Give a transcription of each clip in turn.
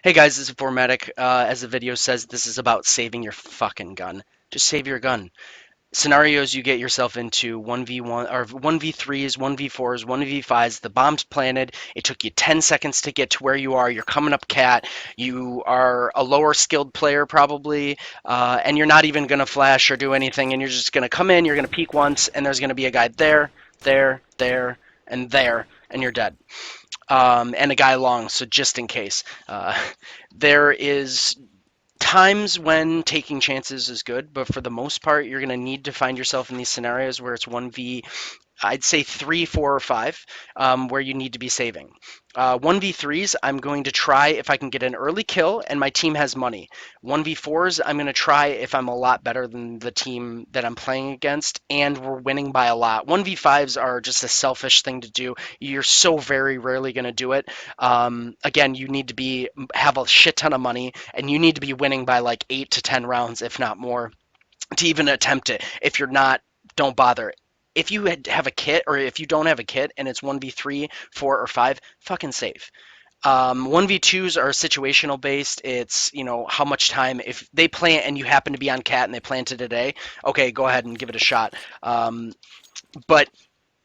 Hey guys, this is Formatic. As the video says, this is about saving your fucking gun. Just save your gun. Scenarios you get yourself into 1v1 or 1v3s, 1v4s, 1v5s, the bomb's planted. It took you 10 seconds to get to where you are. You're coming up cat. You are a lower skilled player probably, and you're not even going to flash or do anything. And you're just going to come in, you're going to peek once, and there's going to be a guy there, and there, and you're dead. And a guy long, so just in case. There is times when taking chances is good, but for the most part, you're going to need to find yourself in these scenarios where it's 1v, I'd say 3, 4, or 5, where you need to be saving. 1v3s, I'm going to try if I can get an early kill and my team has money. 1v4s, I'm going to try if I'm a lot better than the team that I'm playing against and we're winning by a lot. 1v5s are just a selfish thing to do. You're so very rarely going to do it. Again, you need to have a shit ton of money and you need to be winning by like 8 to 10 rounds, if not more, to even attempt it. If you're not, don't bother. If you have a kit or if you don't have a kit and it's 1v3, 4, or 5, fucking save. 1v2s are situational based. It's, how much time. If they plant and you happen to be on cat and they planted today, okay, go ahead and give it a shot. But,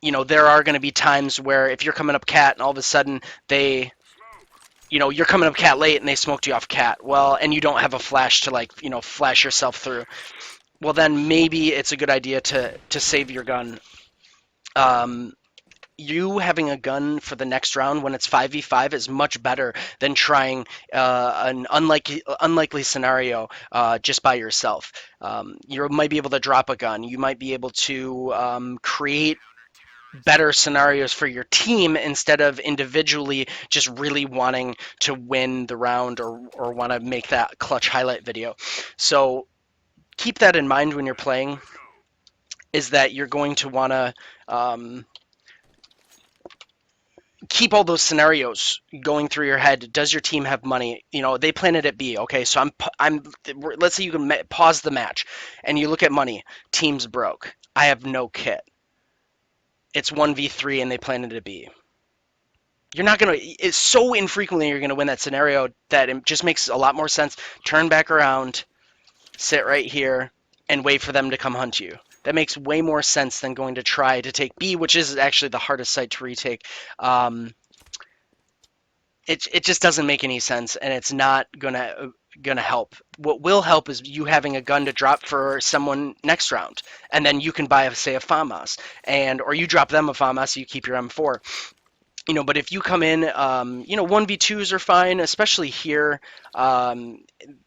there are going to be times where if you're coming up cat and all of a sudden you're coming up cat late and they smoked you off cat, well, and you don't have a flash to flash yourself through, well, then maybe it's a good idea to save your gun. Um, you having a gun for the next round when it's 5v5 is much better than trying an unlikely scenario just by yourself. You might be able to drop a gun. You might be able to create better scenarios for your team instead of individually just really wanting to win the round or want to make that clutch highlight video. So keep that in mind when you're playing, is that you're going to want to keep all those scenarios going through your head. Does your team have money? They planted at B. Okay, so I'm. Let's say you can pause the match, and you look at money. Team's broke. I have no kit. It's 1v3, and they planted at B. You're not gonna. It's so infrequently you're gonna win that scenario that it just makes a lot more sense. Turn back around, sit right here, and wait for them to come hunt you. That makes way more sense than going to try to take B, which is actually the hardest site to retake. It just doesn't make any sense, and it's not gonna help. What will help is you having a gun to drop for someone next round, and then you can buy, say, a FAMAS, or you drop them a FAMAS, so you keep your M4. But if you come in, 1v2s are fine, especially here.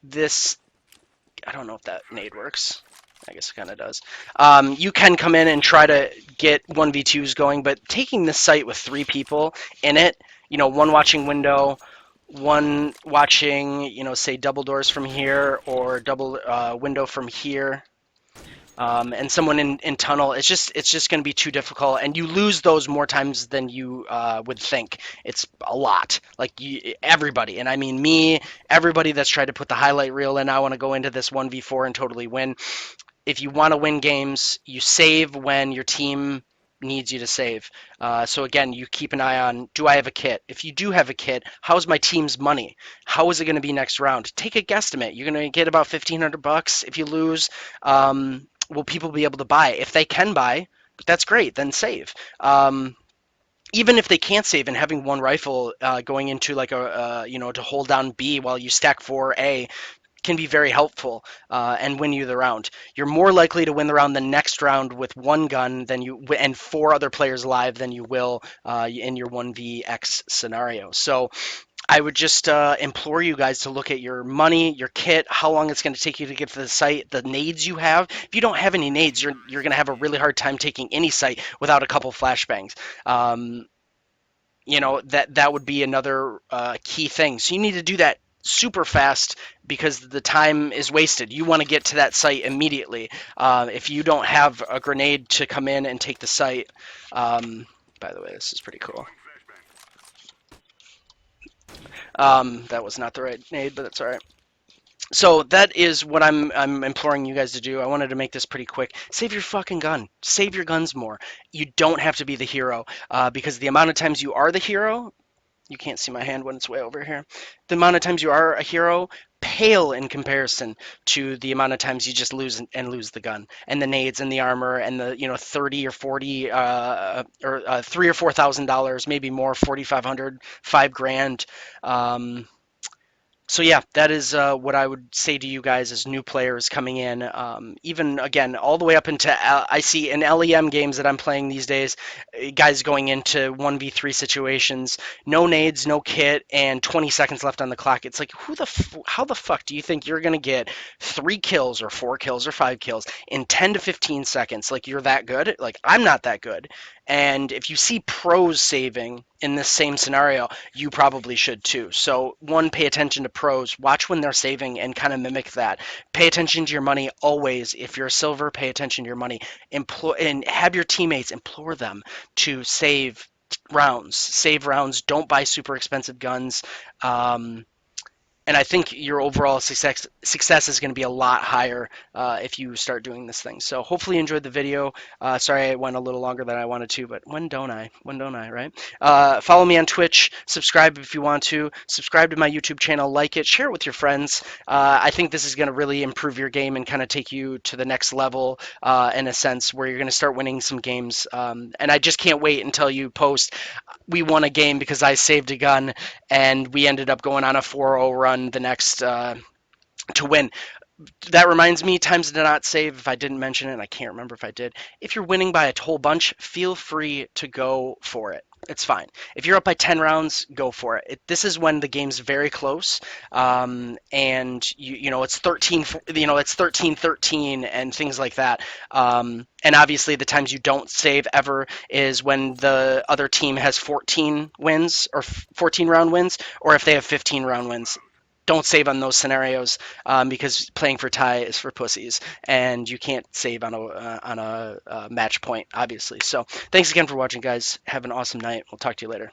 This, I don't know if that nade works. I guess it kind of does. You can come in and try to get 1v2s going, but taking this site with 3 people in it, one watching window, one watching, say double doors from here or double window from here, and someone in tunnel, it's just going to be too difficult, and you lose those more times than you would think. It's a lot. Like everybody, and I mean me, everybody that's tried to put the highlight reel in, I want to go into this 1v4 and totally win. If you want to win games, you save when your team needs you to save. So again, you keep an eye on, do I have a kit? If you do have a kit, how's my team's money? How is it going to be next round? Take a guesstimate. You're going to get about $1,500 if you lose. Will people be able to buy? If they can buy, that's great. Then save. Even if they can't save, and having one rifle going into like to hold down B while you stack 4A can be very helpful and win you the round. You're more likely to win the round the next round with one gun than you and 4 other players live than you will in your 1vx scenario. So I would just implore you guys to look at your money, your kit, how long it's going to take you to get to the site, the nades you have. If you don't have any nades, you're going to have a really hard time taking any site without a couple flashbangs. That would be another key thing. So you need to do that super fast because the time is wasted. You want to get to that site immediately. If you don't have a grenade to come in and take the site, by the way, this is pretty cool. That was not the right nade, but that's all right. So that is what I'm imploring you guys to do. I wanted to make this pretty quick. Save your fucking gun. Save your guns more. You don't have to be the hero because the amount of times you are the hero You can't see my hand when it's way over here. The amount of times you are a hero pale in comparison to the amount of times you just lose and lose the gun and the nades and the armor and the 30 or 40 or $3,000 or $4,000, maybe more, 4,500, 5 grand. Um, so yeah, that is what I would say to you guys as new players coming in. Even again, all the way up into I see in LEM games that I'm playing these days, guys going into 1v3 situations, no nades, no kit, and 20 seconds left on the clock. It's like, how the fuck do you think you're gonna get 3 kills or 4 kills or 5 kills in 10 to 15 seconds? Like you're that good? Like I'm not that good. And if you see pros saving in this same scenario, you probably should too. So, one, pay attention to pros. Watch when they're saving and kind of mimic that. Pay attention to your money always. If you're a silver, pay attention to your money. And have your teammates implore them to save rounds. Save rounds. Don't buy super expensive guns. Um, and I think your overall success is going to be a lot higher if you start doing this thing. So hopefully you enjoyed the video. Sorry I went a little longer than I wanted to, but when don't I? When don't I, right? Follow me on Twitch. Subscribe if you want to. Subscribe to my YouTube channel. Like it. Share it with your friends. I think this is going to really improve your game and kind of take you to the next level in a sense where you're going to start winning some games. And I just can't wait until you post, we won a game because I saved a gun and we ended up going on a 4-0 run the next to win. That reminds me, times to not save, if I didn't mention it, and I can't remember if I did. If you're winning by a whole bunch, feel free to go for it. It's fine. If you're up by 10 rounds, go for it. This is when the game's very close, and it's 13, it's 13-13 and things like that. And obviously, the times you don't save ever is when the other team has 14 wins or 14 round wins, or if they have 15 round wins. Don't save on those scenarios because playing for tie is for pussies, and you can't save on a match point, obviously. So thanks again for watching, guys. Have an awesome night. We'll talk to you later.